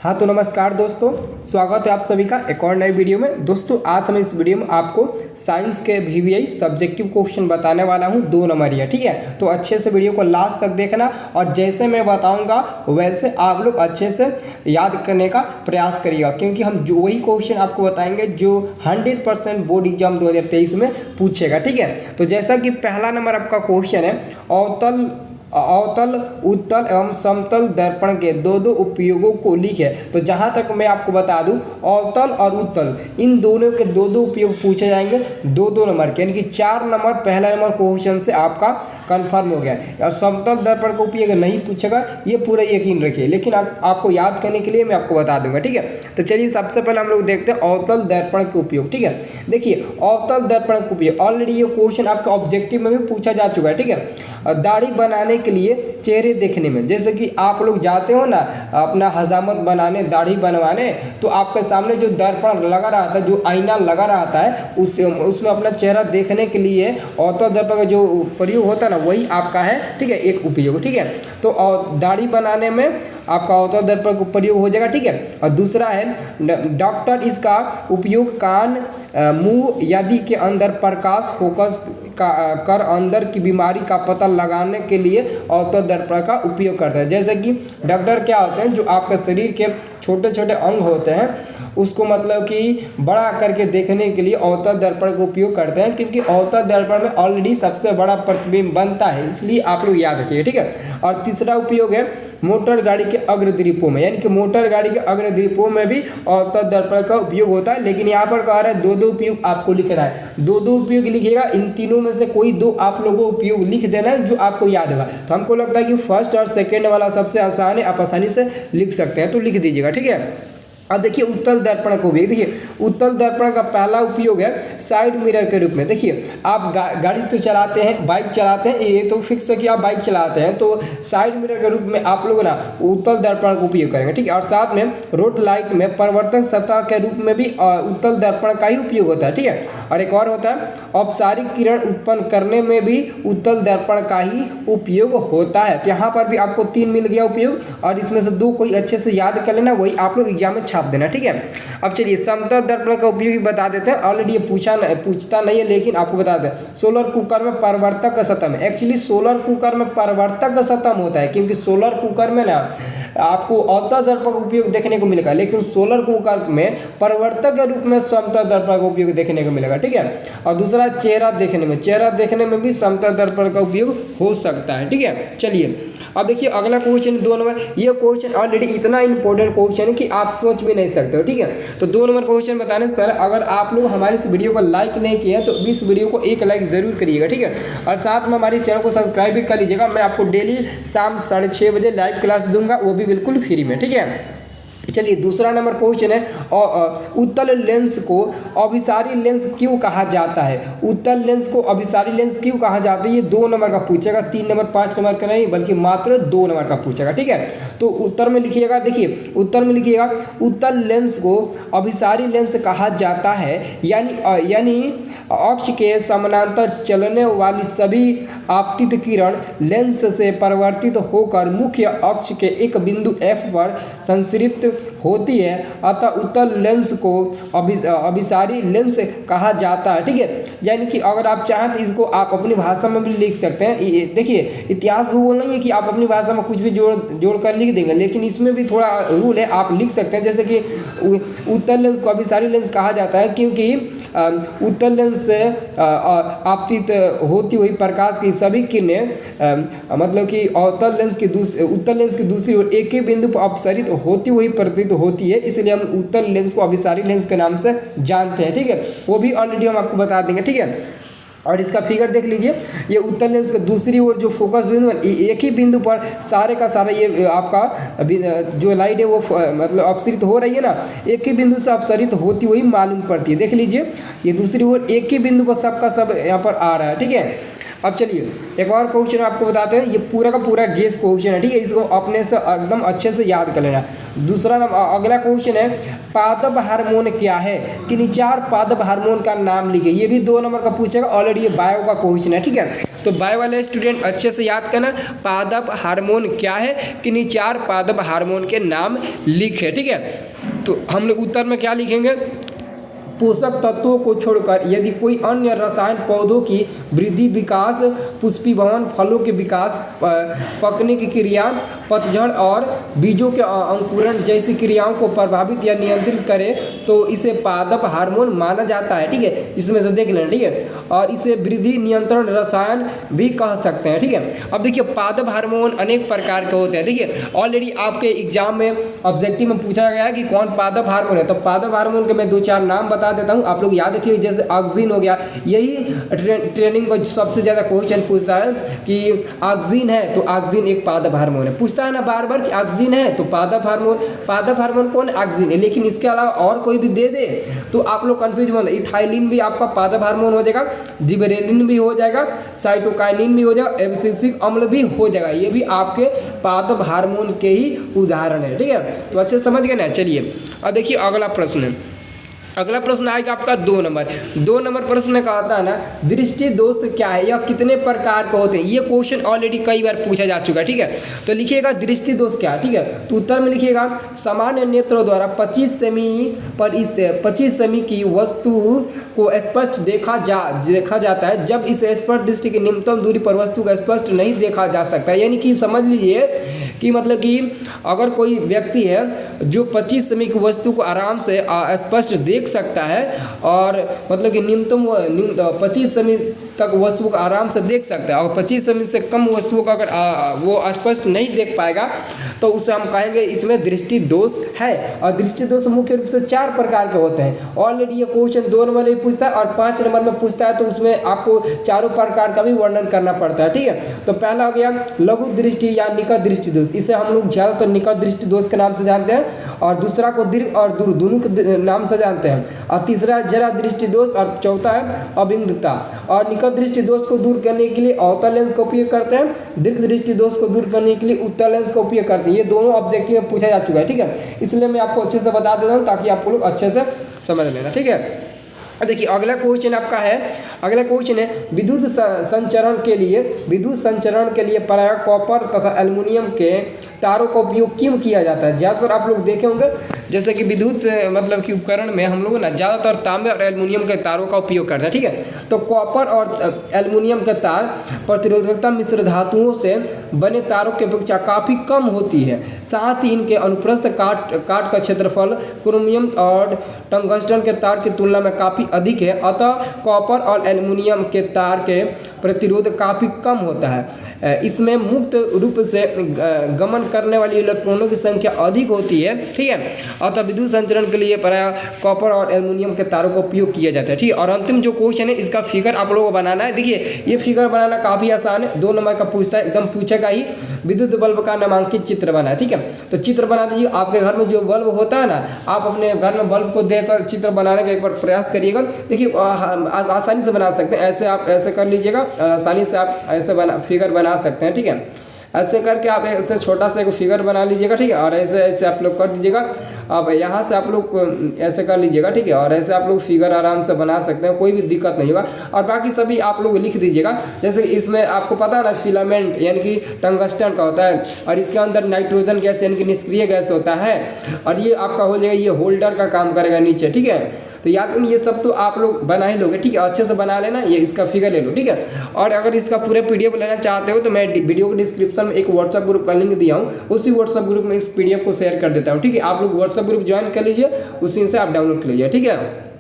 हाँ तो नमस्कार दोस्तों, स्वागत है आप सभी का एक और नई वीडियो में। दोस्तों आज हम इस वीडियो में आपको साइंस के VVI सब्जेक्टिव क्वेश्चन बताने वाला हूँ 2 नंबर या, ठीक है। तो अच्छे से वीडियो को लास्ट तक देखना और जैसे मैं बताऊँगा वैसे आप लोग अच्छे से याद करने का प्रयास करिएगा, क्योंकि हम जो वही क्वेश्चन आपको बताएंगे जो 100% बोर्ड एग्जाम 2023 में पूछेगा, ठीक है। तो जैसा कि पहला नंबर आपका क्वेश्चन है, अवतल उत्तल एवं समतल दर्पण के दो उपयोगों को लिखे। तो जहाँ तक मैं आपको बता दूं, अवतल और उत्तल इन दोनों के दो उपयोग पूछे जाएंगे 2 नंबर के, यानी कि 4 नंबर पहला नंबर क्वेश्चन से आपका कंफर्म हो गया। और समतल दर्पण का उपयोग नहीं पूछेगा, ये पूरा यकीन रखिए, लेकिन आपको याद करने के लिए मैं आपको बता दूंगा, ठीक है। तो चलिए सबसे पहले हम लोग देखते हैं अवतल दर्पण के उपयोग, ठीक है। देखिए अवतल दर्पण का उपयोग ऑलरेडी ये क्वेश्चन आपका ऑब्जेक्टिव में भी पूछा जा चुका है, ठीक है। दाढ़ी बनाने के लिए चेहरे देखने में, जैसे कि आप लोग जाते हो ना अपना हजामत बनाने, दाढ़ी बनवाने, तो आपके सामने जो दर्पण लगा रहा था, जो आईना लगा रहता है, उसमें अपना चेहरा देखने के लिए अवतल दर्पण का जो प्रयोग होता है ना, वही आपका है, ठीक है, एक उपयोग, ठीक है। तो दाढ़ी बनाने में आपका अवतल दर्पण का प्रयोग हो जाएगा, ठीक है। और दूसरा है डॉक्टर इसका उपयोग कान, मुंह आदि के अंदर प्रकाश फोकस कर अंदर की बीमारी का पता लगाने के लिए अवतल दर्पण का उपयोग करते हैं। जैसे कि डॉक्टर क्या होते हैं, जो आपके शरीर के छोटे छोटे अंग होते हैं उसको मतलब कि बड़ा करके देखने के लिए अवतल दर्पण का उपयोग करते हैं, क्योंकि अवतल दर्पण में ऑलरेडी सबसे बड़ा प्रतिबिंब बनता है, इसलिए आप लोग याद रखिए, ठीक है। और तीसरा उपयोग है मोटर गाड़ी के अग्रदीपों में, यानी कि मोटर गाड़ी के अग्रदीपों में भी अवतल दर्पण का उपयोग होता है, लेकिन यहाँ पर कह रहा है 2 उपयोग आपको लिखना है। 2 उपयोग लिखिएगा, इन तीनों में से कोई 2 आप लोगों को उपयोग लिख देना है जो आपको याद होगा। तो हमको लगता है कि फर्स्ट और सेकेंड वाला सबसे आसान है, आप आसानी से लिख सकते हैं, तो लिख दीजिएगा, ठीक है। अब देखिए उत्तल दर्पण को भी देखिए, उत्तल दर्पण का पहला उपयोग है साइड मिरर के रूप में। देखिए आप गाड़ी तो चलाते हैं, बाइक चलाते हैं, ये तो फिक्स है कि आप बाइक चलाते हैं, तो साइड मिरर के रूप में आप लोग ना उत्तल दर्पण का उपयोग करेंगे, ठीक है। और साथ में रोड लाइट में परिवर्तन सतह के रूप में भी उत्तल दर्पण का ही उपयोग होता है, ठीक है। और एक और होता है औपचारिक किरण उत्पन्न करने में भी उत्तल दर्पण का ही उपयोग होता है। तो यहाँ पर भी आपको 3 मिल गया उपयोग, और इसमें से 2 कोई अच्छे से याद कर लेना, वही आप लोग एग्जाम में छाप देना, ठीक है। अब चलिए समतल दर्पण का उपयोग भी बता देते हैं, ऑलरेडी ये पूछता नहीं है, लेकिन आपको बता दें सोलर कुकर में परिवर्तक का सतम है। एक्चुअली सोलर कुकर में परिवर्तक का सतम होता है, क्योंकि सोलर कुकर में ना आपको अवतल दर्पण का उपयोग देखने को मिलेगा, लेकिन सोलर कुकर में परिवर्तक के रूप में समतल दर्पण का उपयोग देखने को मिलेगा, ठीक है। और दूसरा चेहरा देखने में भी समतल दर्पण का उपयोग हो सकता है, ठीक है। चलिए अब देखिए अगला क्वेश्चन 2 नंबर, ये क्वेश्चन ऑलरेडी इतना इंपॉर्टेंट क्वेश्चन है कि आप सोच भी नहीं सकते हो, ठीक है। तो 2 नंबर क्वेश्चन बताने से पहले अगर आप लोग हमारी इस वीडियो को लाइक नहीं किए हैं तो इस वीडियो को 1 लाइक जरूर करिएगा, ठीक है। और साथ में हमारे चैनल को सब्सक्राइब भी कर लीजिएगा। मैं आपको डेली शाम 6:30 बजे लाइव क्लास दूंगा, वो भी बिल्कुल फ्री में, ठीक है। चलिए दूसरा नंबर क्वेश्चन है उत्तल लेंस को अभिसारी लेंस क्यों कहा जाता है। उत्तल लेंस को अभिसारी लेंस क्यों कहा जाता है, ये 2 नंबर का पूछेगा, 3 नंबर 5 नंबर का नहीं, बल्कि मात्र 2 नंबर का पूछेगा, ठीक है। तो उत्तर में लिखिएगा, देखिए उत्तर में लिखिएगा उत्तल लेंस को अभिसारी लेंस कहा जाता है, यानी अक्ष के समानांतर चलने वाली सभी आपतित किरण लेंस से परिवर्तित होकर मुख्य अक्ष के एक बिंदु F पर संश्रित होती है, अतः उत्तल लेंस को अभिसारी लेंस कहा जाता है, ठीक है। यानी कि अगर आप चाहें तो इसको आप अपनी भाषा में भी लिख सकते हैं। देखिए इतिहास भूगोल नहीं है कि आप अपनी भाषा में कुछ भी जोड़ कर लिख देंगे, लेकिन इसमें भी थोड़ा रूल है, आप लिख सकते हैं। जैसे कि उत्तल लेंस को अभिसारी लेंस कहा जाता है क्योंकि उत्तल लेंस से आपतित होती हुई प्रकाश की सभी किरणें मतलब कि उत्तल लेंस की दूसरी ओर एक ही बिंदु पर अपसरित होती हुई प्रतीत होती है, इसलिए हम उत्तल लेंस को अभिसारी लेंस के नाम से जानते हैं, ठीक है। वो भी ऑलरेडी हम आपको बता देंगे, ठीक है। और इसका फिगर देख लीजिए, ये उत्तल लेंस के दूसरी ओर जो फोकस बिंदु है, एक ही बिंदु पर सारे का सारा ये आपका जो लाइट है वो मतलब अपसरित हो रही है ना, एक ही बिंदु से अपसरित होती हुई मालूम पड़ती है। देख लीजिए ये दूसरी ओर एक ही बिंदु पर सबका सब यहाँ पर आ रहा है, ठीक है। अब चलिए एक और क्वेश्चन आपको बताते हैं, ये पूरा का पूरा गेस क्वेश्चन है, ठीक है। इसको अपने से एकदम अच्छे से याद कर लेना। दूसरा अगला क्वेश्चन है पादप हार्मोन क्या है, कि 4 पादप हार्मोन का नाम लिखे। ये भी 2 नंबर का पूछेगा, ऑलरेडी ये बायो का क्वेश्चन है, ठीक है। तो बाय वाले स्टूडेंट अच्छे से याद करना, पादप हार्मोन क्या है, किन्हीं 4 पादप हार्मोन के नाम लिखे। ठीक है, तो हम लोग उत्तर में क्या लिखेंगे, पोषक तत्वों को छोड़कर यदि कोई अन्य रसायन पौधों की वृद्धि, विकास, पुष्पीभवन, फलों के विकास, पकने की क्रिया, पतझड़ और बीजों के अंकुरण जैसी क्रियाओं को प्रभावित या नियंत्रित करे तो इसे पादप हार्मोन माना जाता है। ठीक है, इसमें से देख लेना। ठीक है, और इसे वृद्धि नियंत्रण रसायन भी कह सकते हैं। ठीक है, अब देखिए पादप हार्मोन अनेक प्रकार के होते हैं। ठीक है, ऑलरेडी आपके एग्जाम में ऑब्जेक्टिव में पूछा गया है कि कौन पादप हार्मोन है, तो पादप हार्मोन के मैं 2-4 नाम बता देता हूँ, आप लोग याद रखिए। जैसे ऑक्सीन हो गया, यही ट्रेनिंग को सबसे ज़्यादा क्वेश्चन पूछता है कि ऑक्सीन है तो ऑक्सीन एक पादप हार्मोन है, पूछता है ना बार बार कि ऑक्सीन है तो पादप हार्मोन कौन, ऑक्सीन है। लेकिन इसके अलावा और कोई भी दे दे तो आप लोग कंफ्यूज मत, इथाइलिन भी आपका पादप हार्मोन हो जाएगा, जिबरेलिन भी हो जाएगा, साइटोकाइनिन भी हो जाएगा, एब्सिसिक अम्ल भी हो जाएगा, ये भी आपके पादप हार्मोन के ही उदाहरण है। ठीक है, तो अच्छे से समझ गए ना। चलिए अब देखिए अगला प्रश्न है। अगला प्रश्न आएगा आपका 2 नंबर प्रश्न का आता है ना, दृष्टि दोष क्या है या कितने प्रकार के होते हैं। ये क्वेश्चन ऑलरेडी कई बार पूछा जा चुका है। ठीक है, तो लिखिएगा दृष्टि दोष क्या है। ठीक है, तो उत्तर में लिखिएगा सामान्य नेत्रों द्वारा 25 सेमी की वस्तु को स्पष्ट देखा जाता है जब इस स्पष्ट दृष्टि की न्यूनतम दूरी पर वस्तु को स्पष्ट नहीं देखा जा सकता। यानी कि समझ लीजिए कि मतलब कि अगर कोई व्यक्ति है जो 25 सेमी की वस्तु को आराम से स्पष्ट देख सकता है और मतलब कि न्यूनतम 25 सेमी तक वस्तु को आराम से देख सकता है और 25 सेमी से कम वस्तुओं का अगर वो स्पष्ट नहीं देख पाएगा तो उसे हम कहेंगे इसमें दृष्टि दोष है। और दृष्टि दोष मुख्य रूप से 4 प्रकार के होते हैं। ऑलरेडी ये क्वेश्चन 2 नंबर में पूछता है और 5 नंबर में पूछता है, तो उसमें आपको चारों प्रकार का भी वर्णन करना पड़ता है। ठीक है, तो पहला हो गया लघु दृष्टि या निकट दृष्टि दोष, इसे हम लोग ज़्यादातर निकट दृष्टि दोष के नाम से जानते हैं, और दूसरा को दीर्घ और दूर दोनों के नाम से जानते हैं, और तीसरा जरा दृष्टि दोष, और चौथा है अभिंगता। और निकट दृष्टि दोष को दूर करने के लिए अवतल लेंस का उपयोग करते हैं, दीर्घ दृष्टि दोष को दूर करने के लिए उत्तल लेंस का उपयोग करते हैं। ये दोनों ऑब्जेक्टिव में पूछा जा चुका है। ठीक है, इसलिए मैं आपको अच्छे से बता देता हूँ ताकि आप लोग अच्छे से समझ लेना। ठीक है, देखिए अगला क्वेश्चन आपका है, अगला क्वेश्चन है विद्युत संचरण के लिए प्रायः कॉपर तथा एल्युमिनियम के तारों का उपयोग क्यों किया जाता है। ज़्यादातर आप लोग देखे होंगे जैसे कि विद्युत मतलब कि उपकरण में हम लोग ना ज़्यादातर तांबे और एल्युमिनियम के तारों का उपयोग करते हैं। ठीक है, तो कॉपर और एल्युमिनियम के तार प्रतिरोधकता मिश्र धातुओं से बने तारों की अपेक्षा काफ़ी कम होती है। साथ ही इनके अनुप्रस्थ काट का क्षेत्रफल क्रोमियम और टंगस्टन के तार की तुलना में काफ़ी अधिक है। अतः कॉपर और एल्युमिनियम के तार के प्रतिरोध काफ़ी कम होता है। इसमें मुक्त रूप से गमन करने वाली इलेक्ट्रॉनों की संख्या अधिक होती है। ठीक है, अतः विद्युत संचरण के लिए प्रायः कॉपर और एल्युमिनियम के तारों का उपयोग किया जाता है। ठीक है, और अंतिम जो क्वेश्चन है इसका फिगर आप लोगों को बनाना है। देखिए ये फिगर बनाना काफ़ी आसान है, 2 नंबर का पूछता है, एकदम पूछेगा ही। विद्युत बल्ब का नामांकित चित्र बना है। ठीक है, तो चित्र बना दीजिए। आपके घर में जो बल्ब होता है ना, आप अपने घर में बल्ब को देखकर चित्र बनाने का एक बार प्रयास करिएगा। देखिए आसानी से बना सकते हैं, ऐसे आप ऐसे कर लीजिएगा, आसानी से आप ऐसे फिगर बना सकते हैं। ठीक है, ऐसे करके आप ऐसे छोटा सा एक फिगर बना लीजिएगा। ठीक है, और ऐसे आप लोग कर दीजिएगा। अब यहाँ से आप लोग ऐसे कर लीजिएगा। ठीक है, और ऐसे आप लोग फिगर आराम से बना सकते हैं, कोई भी दिक्कत नहीं होगा। और बाकी सभी आप लोग लिख दीजिएगा। जैसे इसमें आपको पता है ना फिलामेंट यानी कि टंगस्टन का होता है, और इसके अंदर नाइट्रोजन गैस यानी कि निष्क्रिय गैस होता है, और ये आपका हो जाएगा, ये होल्डर का काम करेगा नीचे। ठीक है, तो याद करिए ये सब तो आप लोग बना ही लोगे। ठीक है, अच्छे से बना लेना, ये इसका फिगर ले लो। ठीक है, और अगर इसका पूरे PDF लेना चाहते हो तो मैं वीडियो के डिस्क्रिप्शन में एक व्हाट्सएप ग्रुप का लिंक दिया हूँ, उसी व्हाट्सएप ग्रुप में इस PDF को शेयर कर देता हूँ। ठीक है, आप लोग व्हाट्सएप ग्रुप ज्वाइन कर लीजिए, उसी से आप डाउनलोड कर लीजिए। ठीक है।